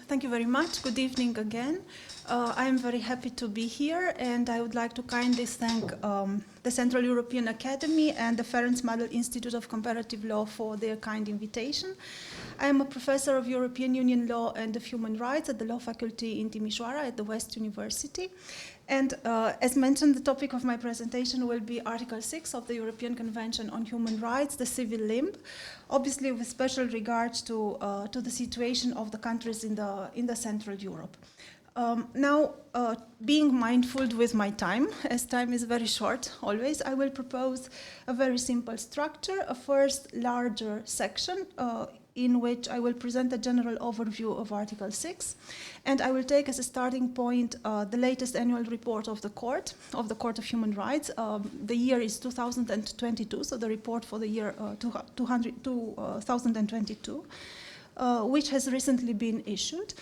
Thank you very much. Good evening again. I am very happy to be here, and I would like to kindly thank the Central European Academy and the Ferenc Mádl Institute of Comparative Law for their kind invitation. I am a professor of European Union Law and of Human Rights at the Law Faculty in Timisoara at the West University. And as mentioned, the topic of my presentation will be Article 6 of the European Convention on Human Rights, the civil limb, obviously with special regard to the situation of the countries in the Central Europe. Now, being mindful with my time, as time is very short always, I will propose a very simple structure, a first larger section in which I will present a general overview of Article 6, and I will take as a starting point the latest annual report of the Court of Human Rights. The year is 2022, so the report for the year 2022, which has recently been issued.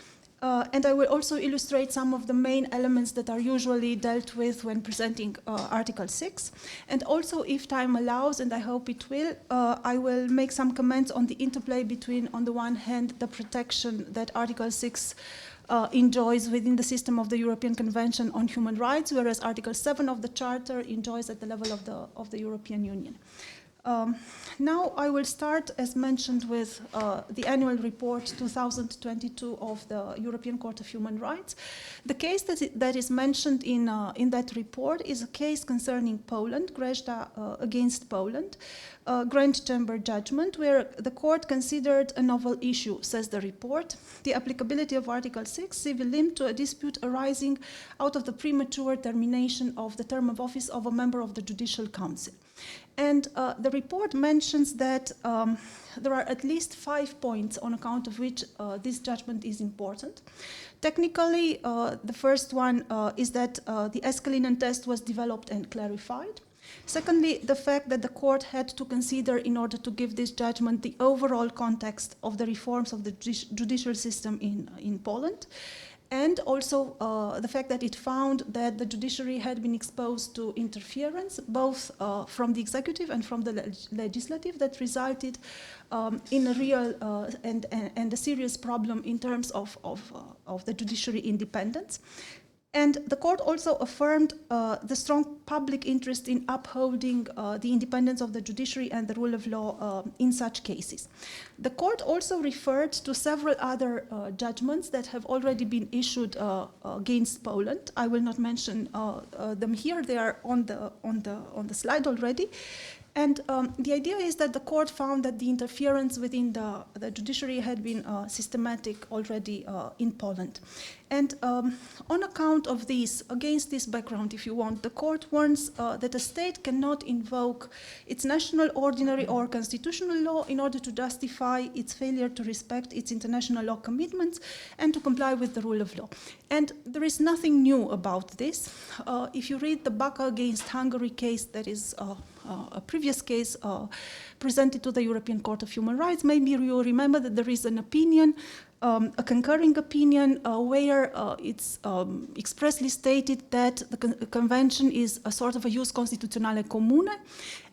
And I will also illustrate some of the main elements that are usually dealt with when presenting Article 6. And also, if time allows, and I hope it will, I will make some comments on the interplay between, on the one hand, the protection that Article 6 enjoys within the system of the European Convention on Human Rights, whereas Article 7 of the Charter enjoys at the level of the European Union. Now I will start, as mentioned, with the annual report 2022 of the European Court of Human Rights. The case that is mentioned in that report is a case concerning Poland, Bercea against Poland, Grand Chamber judgment, where the court considered a novel issue, says the report, the applicability of Article 6, civil limb, to a dispute arising out of the premature termination of the term of office of a member of the Judicial Council. And the report mentions that there are at least 5 points on account of which this judgment is important. Technically, the first one is that the Escalinen test was developed and clarified. Secondly, the fact that the court had to consider, in order to give this judgment, the overall context of the reforms of the judicial system in Poland. And also the fact that it found that the judiciary had been exposed to interference, both from the executive and from the legislative, that resulted in a real and a serious problem in terms of the judiciary independence. And the court also affirmed the strong public interest in upholding the independence of the judiciary and the rule of law in such cases. The court also referred to several other judgments that have already been issued against Poland. I will not mention them here; they are on the slide already. And the idea is that the court found that the interference within the judiciary had been systematic already in Poland. And on account of this, against this background, if you want, the court warns that a state cannot invoke its national, ordinary, or constitutional law in order to justify its failure to respect its international law commitments and to comply with the rule of law. And there is nothing new about this. If you read the Baca against Hungary case, that is a previous case presented to the European Court of Human Rights, maybe you remember that there is an opinion, a concurring opinion, where it's expressly stated that the convention is a sort of a jus constitutionale comune,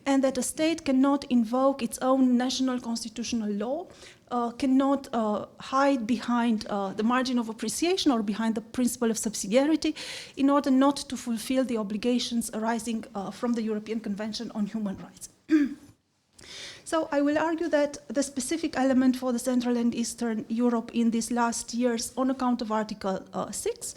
and that a state cannot invoke its own national constitutional law, cannot hide behind the margin of appreciation or behind the principle of subsidiarity in order not to fulfill the obligations arising from the European Convention on Human Rights. So I will argue that the specific element for the Central and Eastern Europe in these last years on account of Article 6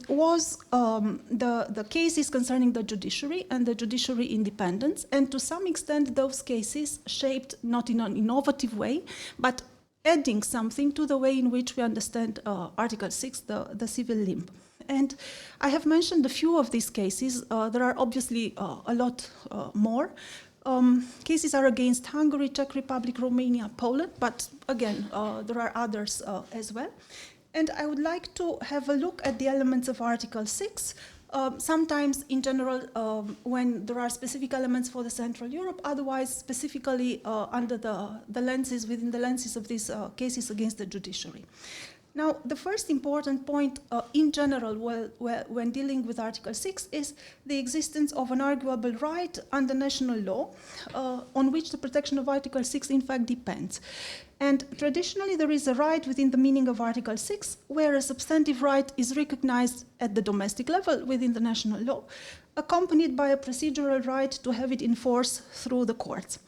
was the cases concerning the judiciary and the judiciary independence, and to some extent those cases shaped, not in an innovative way, but adding something to the way in which we understand Article 6, the civil limb. And I have mentioned a few of these cases. There are obviously a lot more. Cases are against Hungary, Czech Republic, Romania, Poland, but again, there are others as well. And I would like to have a look at the elements of Article 6, sometimes in general when there are specific elements for the Central Europe, otherwise specifically under the lenses, within the lenses of these cases against the judiciary. Now, the first important point in general when dealing with Article 6 is the existence of an arguable right under national law on which the protection of Article 6 in fact depends. And traditionally there is a right within the meaning of Article 6 where a substantive right is recognized at the domestic level within the national law, accompanied by a procedural right to have it enforced through the courts.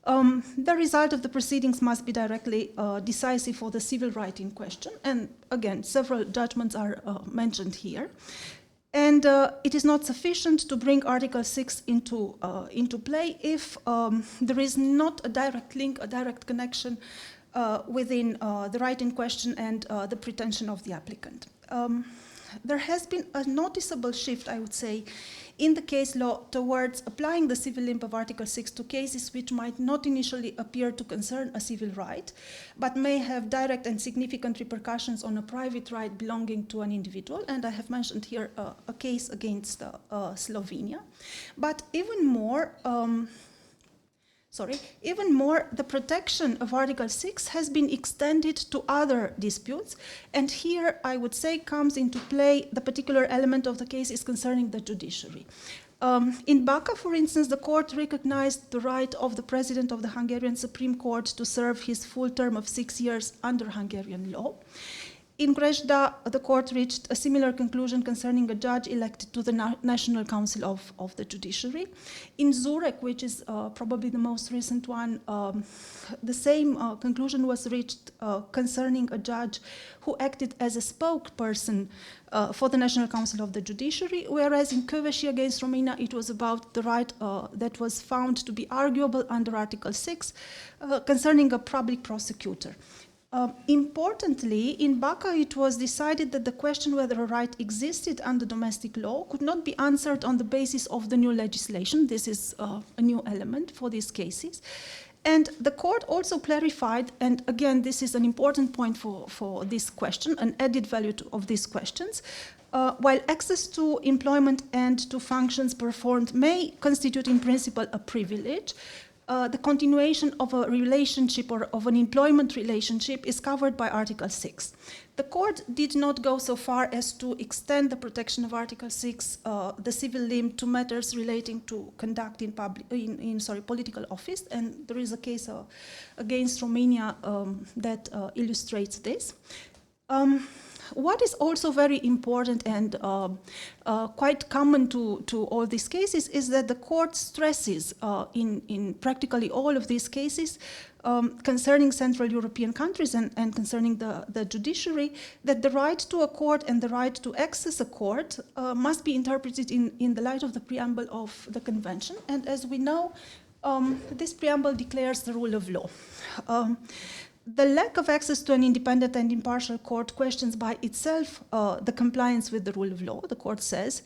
The result of the proceedings must be directly decisive for the civil right in question, and again, several judgments are mentioned here. And it is not sufficient to bring Article 6 into play if there is not a direct link, a direct connection within the right in question and the pretension of the applicant. There has been a noticeable shift, I would say, in the case law towards applying the civil limb of Article 6 to cases which might not initially appear to concern a civil right, but may have direct and significant repercussions on a private right belonging to an individual. And I have mentioned here a case against Slovenia. But even more, the protection of Article 6 has been extended to other disputes, and here I would say comes into play the particular element of the cases concerning the judiciary. In Baca, for instance, the court recognized the right of the president of the Hungarian Supreme Court to serve his full term of 6 years under Hungarian law. In Grezda, the court reached a similar conclusion concerning a judge elected to the National Council of the Judiciary. In Zurich, which is probably the most recent one, the same conclusion was reached concerning a judge who acted as a spokesperson for the National Council of the Judiciary, whereas in Közép-európai against Romania, it was about the right that was found to be arguable under Article 6 concerning a public prosecutor. Importantly, in Baca, it was decided that the question whether a right existed under domestic law could not be answered on the basis of the new legislation. This is a new element for these cases. And the court also clarified, and again, this is an important point for this question, an added value of these questions, while access to employment and to functions performed may constitute in principle a privilege, the continuation of a relationship or of an employment relationship is covered by Article 6. The court did not go so far as to extend the protection of Article 6, the civil limb, to matters relating to conduct in political office, and there is a case against Romania that illustrates this. What is also very important and quite common to all these cases is that the court stresses in practically all of these cases concerning Central European countries and concerning the judiciary, that the right to a court and the right to access a court must be interpreted in the light of the preamble of the Convention. And as we know, this preamble declares the rule of law. The lack of access to an independent and impartial court questions by itself the compliance with the rule of law, the court says.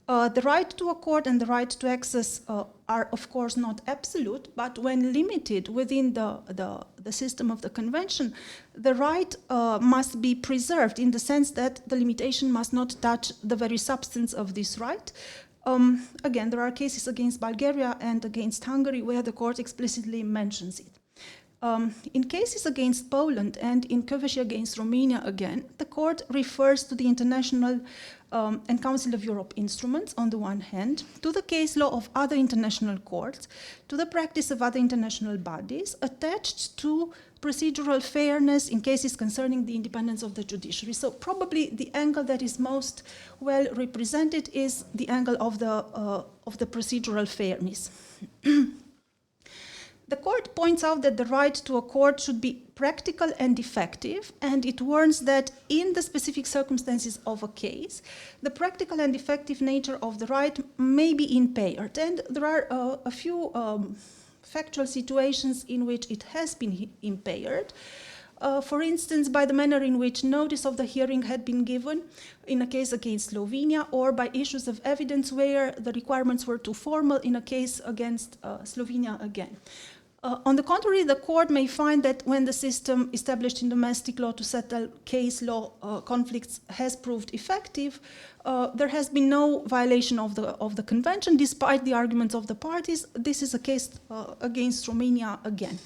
The right to a court and the right to access are, of course, not absolute, but when limited within the system of the Convention, the right must be preserved in the sense that the limitation must not touch the very substance of this right. Again, there are cases against Bulgaria and against Hungary where the court explicitly mentions it. In cases against Poland and in Közép-európai against Romania again, the court refers to the international and Council of Europe instruments on the one hand, to the case law of other international courts, to the practice of other international bodies, attached to procedural fairness in cases concerning the independence of the judiciary. So probably the angle that is most well represented is the angle of the procedural fairness. The court points out that the right to a court should be practical and effective, and it warns that in the specific circumstances of a case, the practical and effective nature of the right may be impaired. And there are a few factual situations in which it has been impaired. For instance, by the manner in which notice of the hearing had been given in a case against Slovenia, or by issues of evidence where the requirements were too formal in a case against Slovenia again. On the contrary, the court may find that when the system established in domestic law to settle case law conflicts has proved effective, there has been no violation of the convention, despite the arguments of the parties. This is a case against Romania again.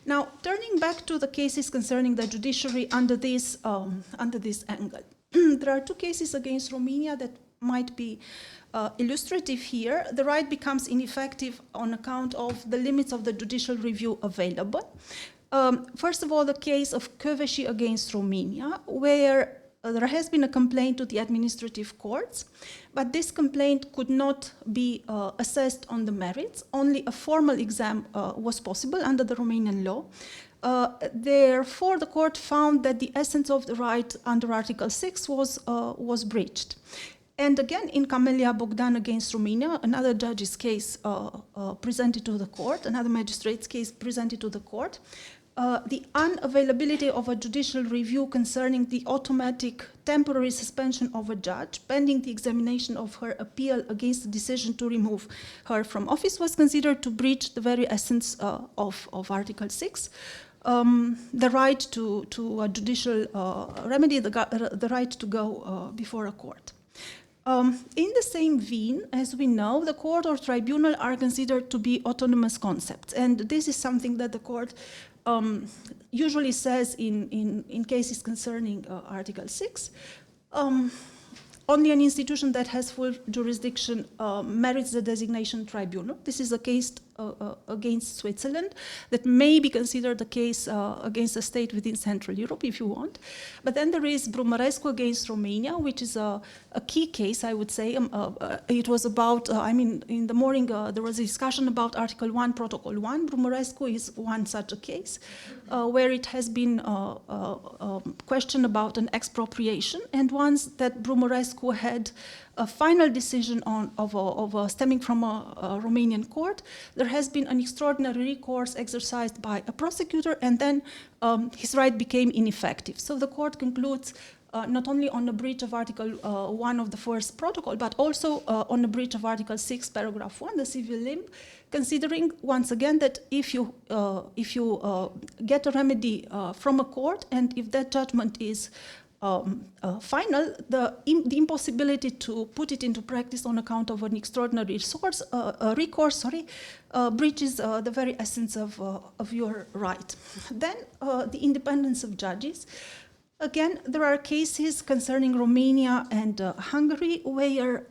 Now, turning back to the cases concerning the judiciary under this angle, there are two cases against Romania that might be illustrative here. The right becomes ineffective on account of the limits of the judicial review available. First of all, the case of Kövesi against Romania, where there has been a complaint to the administrative courts, but this complaint could not be assessed on the merits. Only a formal exam was possible under the Romanian law. Therefore, the court found that the essence of the right under Article 6 was breached. And again, in Camelia Bogdan against Romania, another judge's case presented to the court, another magistrate's case presented to the court, the unavailability of a judicial review concerning the automatic temporary suspension of a judge pending the examination of her appeal against the decision to remove her from office was considered to breach the very essence of Article 6. The right to a judicial remedy, the right to go before a court. In the same vein, as we know, the court or tribunal are considered to be autonomous concepts, and this is something that the court usually says in cases concerning Article 6. Only an institution that has full jurisdiction merits the designation tribunal. This is a case against Switzerland that may be considered a case against a state within Central Europe, if you want. But then there is Brumărescu against Romania, which is a key case, I would say. It was about, in the morning there was a discussion about Article 1, Protocol 1. Brumărescu is one such a case where it has been questioned about an expropriation, and once that Brumărescu had a final decision stemming from a Romanian court, there has been an extraordinary recourse exercised by a prosecutor, and then his right became ineffective. So the court concludes not only on the breach of Article 1 of the first protocol, but also on the breach of Article 6, paragraph 1, the civil limb, considering once again that if you get a remedy from a court, and if that judgment is final, the impossibility to put it into practice on account of an extraordinary recourse breaches the very essence of your right. Then the independence of judges. Again, there are cases concerning Romania and Hungary where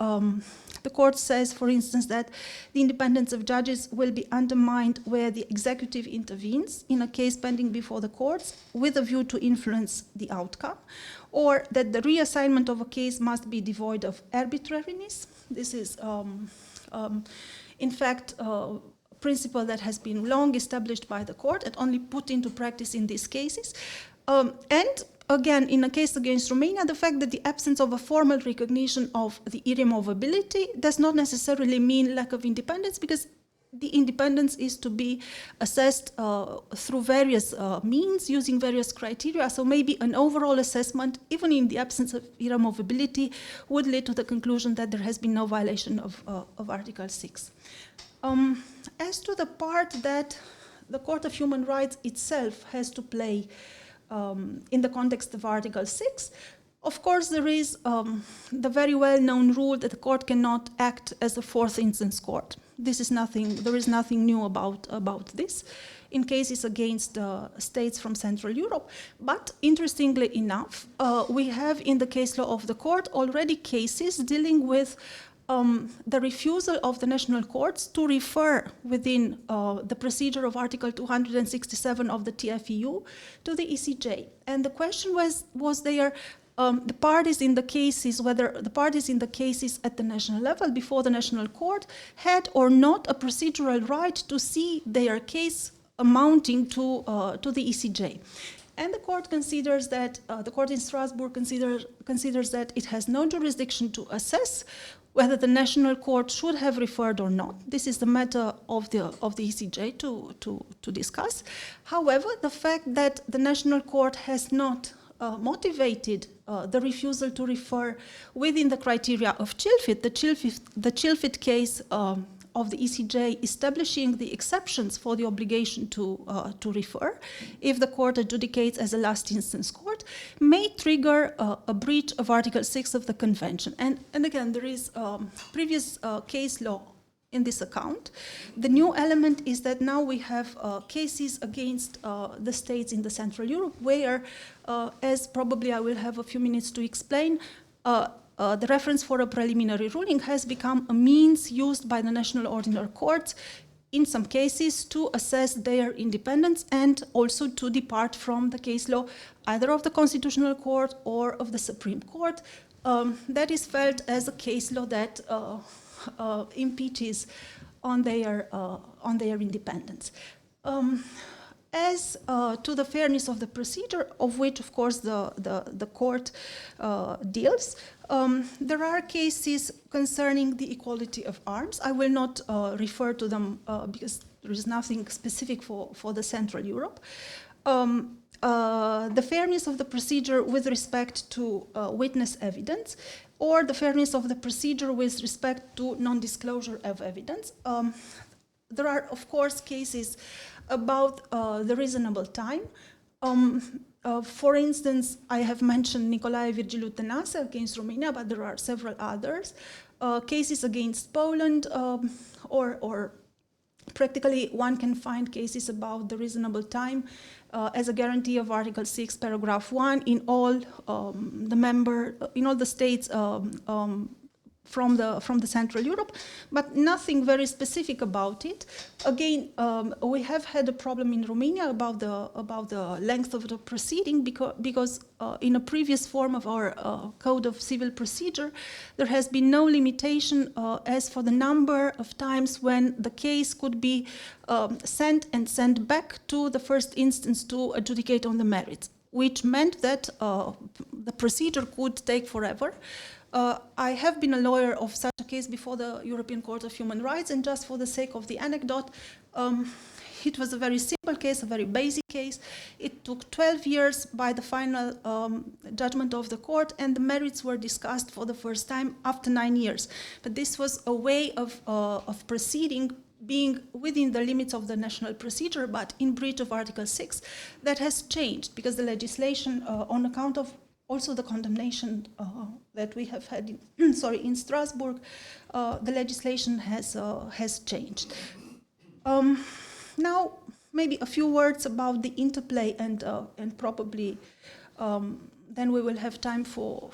the court says, for instance, that the independence of judges will be undermined where the executive intervenes in a case pending before the courts with a view to influence the outcome, or that the reassignment of a case must be devoid of arbitrariness. This is, in fact, a principle that has been long established by the court and only put into practice in these cases. And again, in a case against Romania, the fact that the absence of a formal recognition of the irremovability does not necessarily mean lack of independence, because the independence is to be assessed through various means, using various criteria. So maybe an overall assessment, even in the absence of irremovability, would lead to the conclusion that there has been no violation of Article 6. As to the part that the Court of Human Rights itself has to play in the context of Article 6, of course there is the very well-known rule that the court cannot act as a fourth instance court. There is nothing new about this in cases against states from Central Europe. But interestingly enough, we have in the case law of the court already cases dealing with the refusal of the national courts to refer within the procedure of Article 267 of the TFEU to the ECJ. And the question was there the parties in the cases, whether the parties in the cases at the national level before the national court had or not a procedural right to see their case amounting to the ECJ. And the court considers that, the court in Strasbourg considers that it has no jurisdiction to assess whether the national court should have referred or not. This is the matter of the ECJ to discuss. However, the fact that the national court has not motivated the refusal to refer within the criteria of Chilfit, the Chilfit case of the ECJ establishing the exceptions for the obligation to refer, if the court adjudicates as a last instance court, may trigger a breach of Article 6 of the Convention. And again, there is previous case law in this account. The new element is that now we have cases against the states in the Central Europe where, as probably I will have a few minutes to explain, the reference for a preliminary ruling has become a means used by the national ordinary courts in some cases to assess their independence and also to depart from the case law either of the Constitutional Court or of the Supreme Court. That is felt as a case law that impeaches on their independence. As to the fairness of the procedure, of which, of course, the court deals, there are cases concerning the equality of arms. I will not refer to them because there is nothing specific for the Central Europe. The fairness of the procedure with respect to witness evidence, or the fairness of the procedure with respect to non-disclosure of evidence. There are, of course, cases about the reasonable time. For instance, I have mentioned Nicolae Virgiliu Tănase against Romania, but there are several others. Cases against Poland, or practically one can find cases about the reasonable time as a guarantee of Article 6, paragraph 1 in all the states from the Central Europe, but nothing very specific about it. Again, we have had a problem in Romania about the length of the proceeding because in a previous form of our Code of Civil Procedure, there has been no limitation as for the number of times when the case could be sent back to the first instance to adjudicate on the merits, which meant that the procedure could take forever. I have been a lawyer of such a case before the European Court of Human Rights, and just for the sake of the anecdote, it was a very simple case, a very basic case. It took 12 years by the final judgment of the court, and the merits were discussed for the first time after 9 years. But this was a way of proceeding, being within the limits of the national procedure, but in breach of Article 6. That has changed because the legislation, on account of also the condemnation that we have had in Strasbourg, the legislation has changed. Now, maybe a few words about the interplay, and probably then we will have time for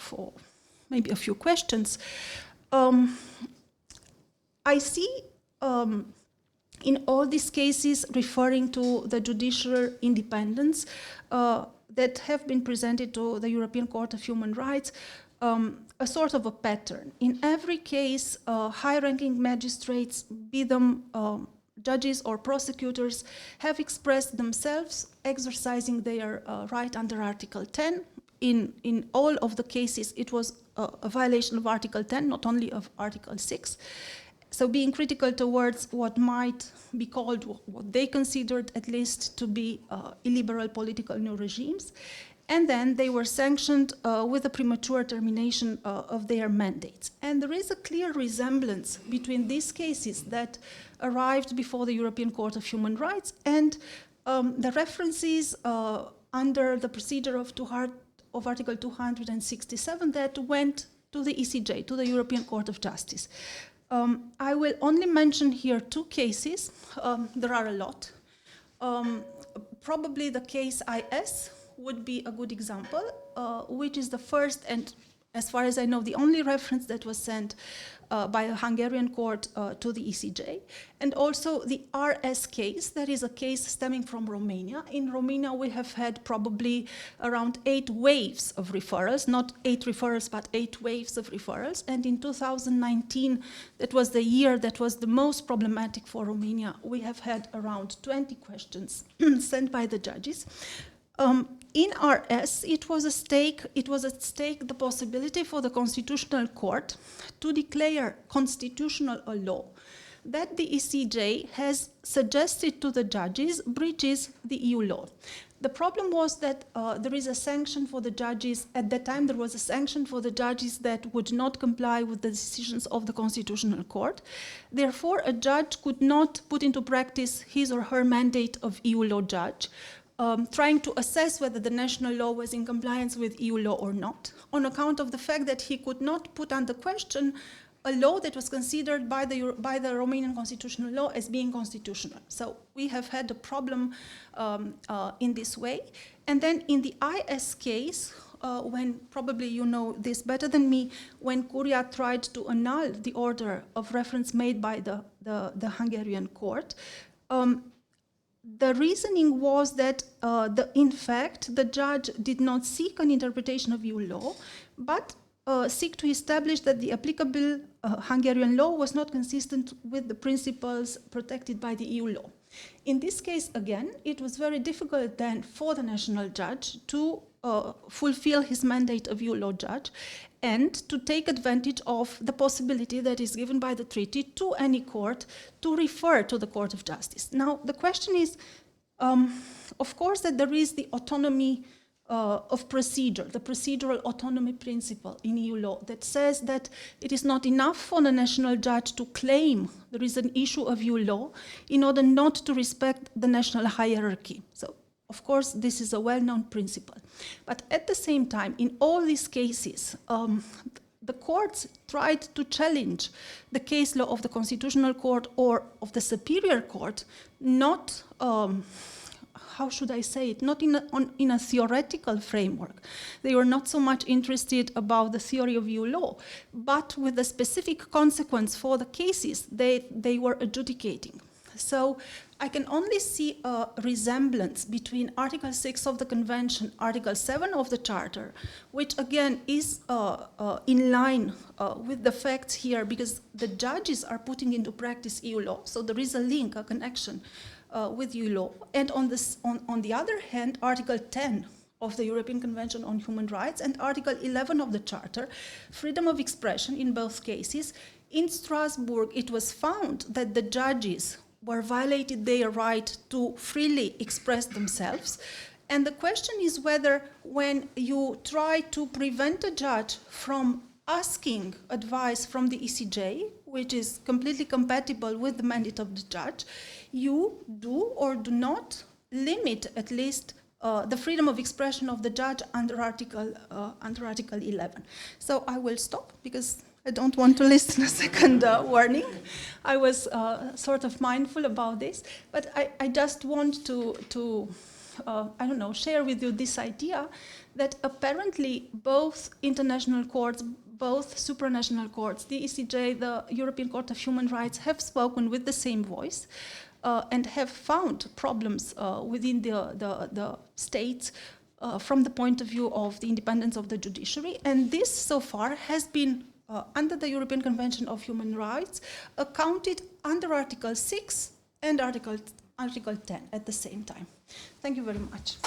maybe a few questions. I see in all these cases referring to the judicial independence that have been presented to the European Court of Human Rights, a sort of a pattern. In every case, high-ranking magistrates, be them judges or prosecutors, have expressed themselves exercising their right under Article 10. In all of the cases, it was a violation of Article 10, not only of Article 6. So being critical towards what might be called, what they considered at least to be illiberal political new regimes. And then they were sanctioned with a premature termination of their mandates. And there is a clear resemblance between these cases that arrived before the European Court of Human Rights and the references under the procedure of Article 267 that went to the ECJ, to the European Court of Justice. I will only mention here two cases. There are a lot. Probably the case IS would be a good example, which is the first and, as far as I know, the only reference that was sent by a Hungarian court to the ECJ. And also the RS case, that is a case stemming from Romania. In Romania, we have had probably around 8 waves of referrals, not 8 referrals, but 8 waves of referrals. And in 2019, that was the year that was the most problematic for Romania. We have had around 20 questions sent by the judges. In RS, it was at stake the possibility for the Constitutional Court to declare constitutional a law that the ECJ has suggested to the judges breaches the EU law. The problem was that there is a sanction for the judges. At that time, there was a sanction for the judges that would not comply with the decisions of the Constitutional Court. Therefore, a judge could not put into practice his or her mandate of EU law judge, trying to assess whether the national law was in compliance with EU law or not, on account of the fact that he could not put under question a law that was considered by the Romanian constitutional law as being constitutional. So we have had a problem in this way. And then in the IS case, when probably you know this better than me, when Curia tried to annul the order of reference made by the Hungarian court, the reasoning was that, in fact, the judge did not seek an interpretation of EU law, but seek to establish that the applicable Hungarian law was not consistent with the principles protected by the EU law. In this case, again, it was very difficult then for the national judge to fulfill his mandate of EU law judge and to take advantage of the possibility that is given by the treaty to any court to refer to the Court of Justice. Now, the question is, of course, that there is the autonomy of procedure, the procedural autonomy principle in EU law that says that it is not enough for the national judge to claim there is an issue of EU law in order not to respect the national hierarchy. So, of course, this is a well-known principle. But at the same time, in all these cases, the courts tried to challenge the case law of the Constitutional Court or of the Superior Court, not how should I say it, not in a theoretical framework. They were not so much interested about the theory of EU law, but with the specific consequence for the cases they were adjudicating. So I can only see a resemblance between Article 6 of the Convention, Article 7 of the Charter, which again is in line with the facts here, because the judges are putting into practice EU law, so there is a link, a connection with EU law. And on the other hand, Article 10 of the European Convention on Human Rights and Article 11 of the Charter, freedom of expression in both cases. In Strasbourg, it was found that the judges were violated their right to freely express themselves. And the question is whether when you try to prevent a judge from asking advice from the ECJ, which is completely compatible with the mandate of the judge, you do or do not limit at least the freedom of expression of the judge under Article 11. So I will stop because I don't want to listen a second warning. I was sort of mindful about this, but I just want to I don't know, share with you this idea that apparently both international courts, both supranational courts, the ECJ, the European Court of Human Rights, have spoken with the same voice and have found problems within the states from the point of view of the independence of the judiciary. And this, so far, has been, under the European Convention of Human Rights, accounted under Article 6 and Article 10 at the same time. Thank you very much.